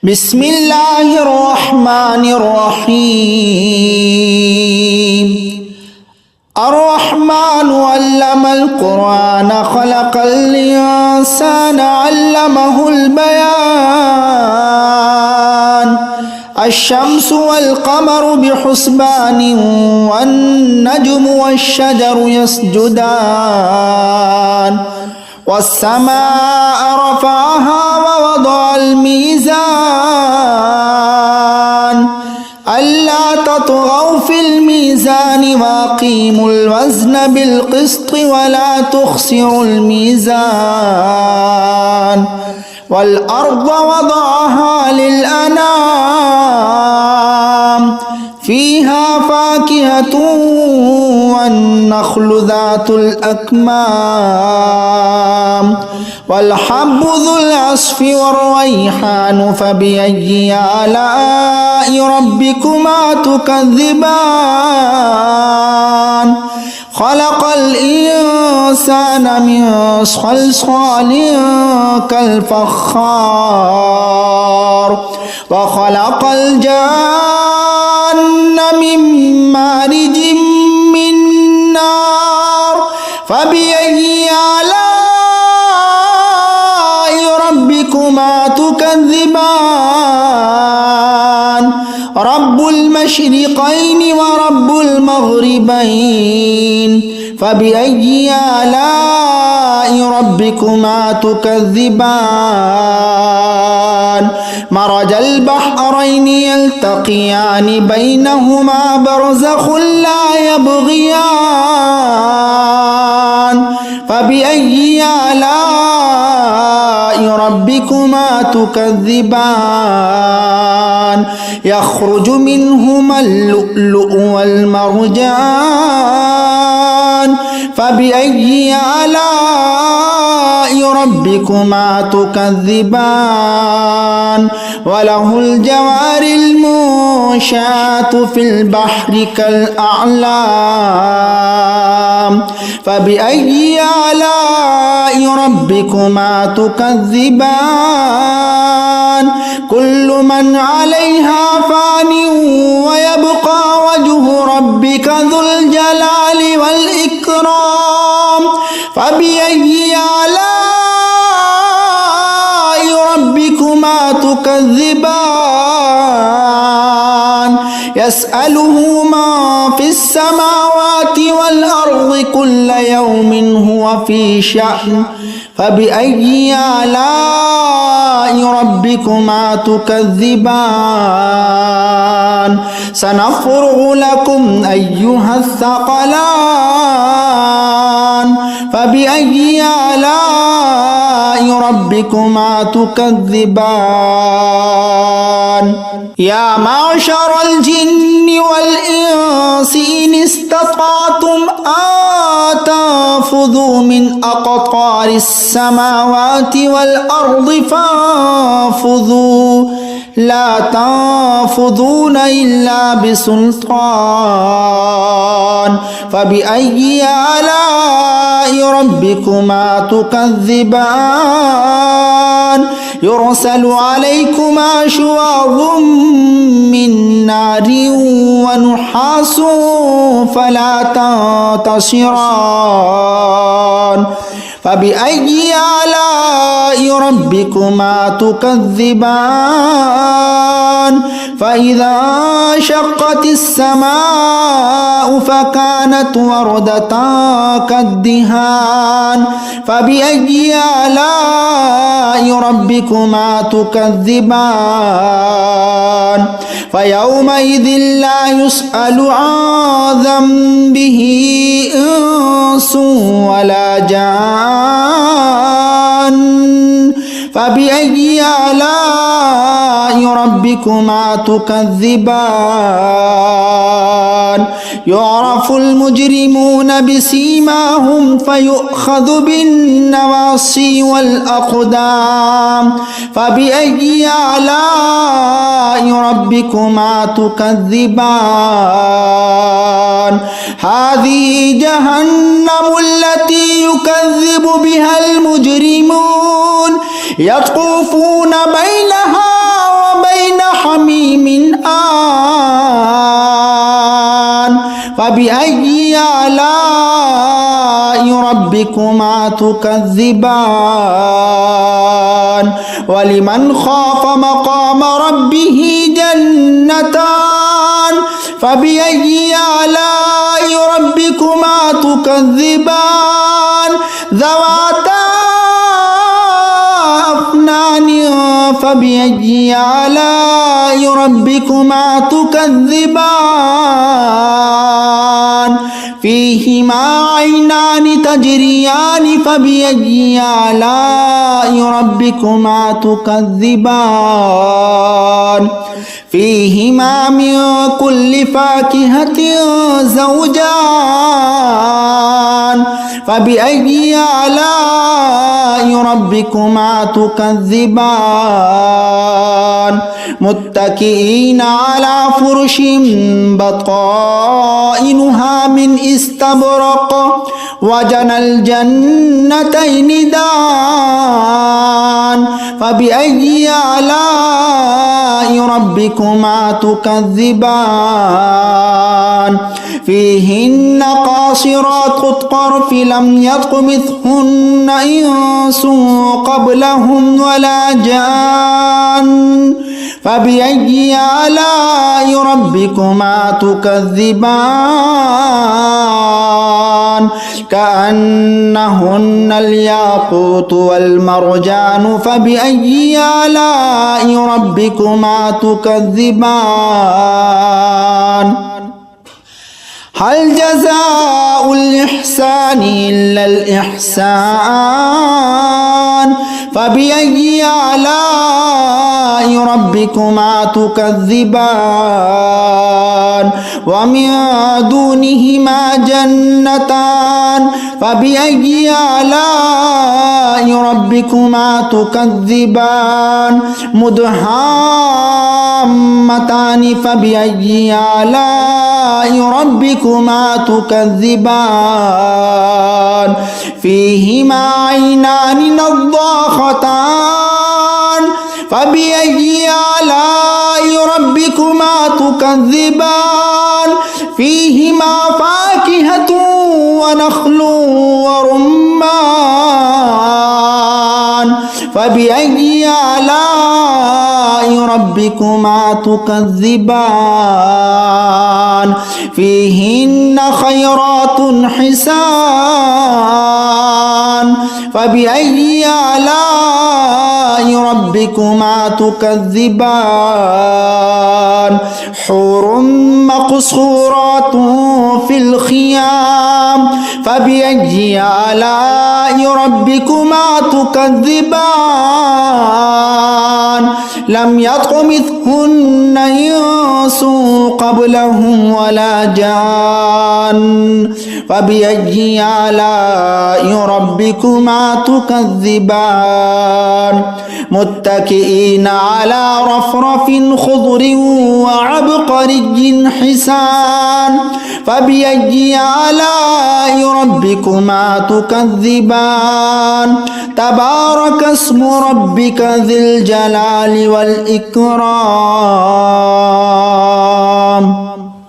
بسم الله الرحمن الرحيم الرحمن علم القرآن خلق الإنسان علمه البيان الشمس والقمر بحسبان والنجم والشجر يسجدان والسماء رفعها ووضع الميزان ألا تطغوا في الميزان وأقيموا الوزن بالقسط ولا تخسروا الميزان والأرض وضعها للأنام فيها فاكهة والنخل ذات الأكمام والحب ذو العصف والريحان فبأي آلاء ربكما تكذبان خلق الإنسان من صلصال كالفخار وخلق الجن من مارج من نار فبأي آلاء ربكما تكذبان رب المشرقين ورب المغربين فبأي آلاء ربكما تكذبان مرج البحرين يلتقيان بينهما برزخ لا يبغيان فبأي آلاء ربكما تكذبان يخرج منهما اللؤلؤ والمرجان فبأي آلاء ربكما تكذبان وله الجوار المنشآت في البحر كالأعلام فبأي آلاء ربكما تكذبان كل من عليها فان ويبقى وجه ربك ذو الجلال والإكرام فبأي آلاء ربكما تكذبان يسأله ما في السماوات والأرض كل يوم هو في شأن فبأي آلاء ربكما تكذبان سنفرغ لكم أيها الثقلان فبأي آلاء ربكما تكذبان يا معشر الجن والإنس إن استطعتم أن تنفذوا من أقطار السماوات والأرض فانفذوا لا تنفذون إلا بسلطان فبأي آلاء ربكما تكذبان يرسل عليكما شواظ من نار ونحاس فلا تنتصران فبأي آلاء ربكما تكذبان فإذا انشقت السماء فكانت وردة كالدهان فبأي آلاء ربكما تكذبان فيومئذ لا يسأل عن ذنبه إنس ولا جان فبأي آلاء ربكما تكذبان يعرف المجرمون بسيماهم فيؤخذ بالنواصي والأقدام فبأي آلاء ربكما تكذبان هذه جهنم التي يكذب بها المجرمون يطوفون بينها ربكما تكذبان ولمن خاف مقام ربه جنتان فبأي آلاء ربكما تكذبان ذواتا أفنان فبأي آلاء ربكما تكذبان فيهما عينان تجريان فبأي آلاء ربكما تكذبان فيهما من كل فاكهة زوجان فبأي آلاء ربكما تكذبان متكئين على فرش بطائنها من استبرق وجنى الجنتين دان فبأي آلاء ربكما تكذبان فيهن قاصرات الطرف لم يطمثهن إنس قبلهم ولا جان فبأي آلاء ربكما تكذبان كأنهن الياقوت والمرجان فبأي آلاء ربكما تكذبان هل جزاء الإحسان إلا الإحسان فبأي آلاء ربكما تكذبان ومن دونهما جنتان فبأي آلاء ربكما تكذبان مدهامتان فبأي آلاء ربكما تكذبان فيهما عينان نضاختان فبأي آلاء ربكما تكذبان فيهما فاكهة ونخل ورمان فبأي آلاء ربكما تكذبان فيهن خيرات حسان فبأي آلاء ربكما تكذبان حور مقصورات في الخيام فبأي آلاء ربكما تكذبان لم يطمثهن إنس قبلهم ولا جان فبأي آلاء ربكما تكذبان متكئين على رفرف خضر وعبقري حسان فبأي آلاء ربكما تكذبان تبارك اسم ربك ذي الجلال والإكرام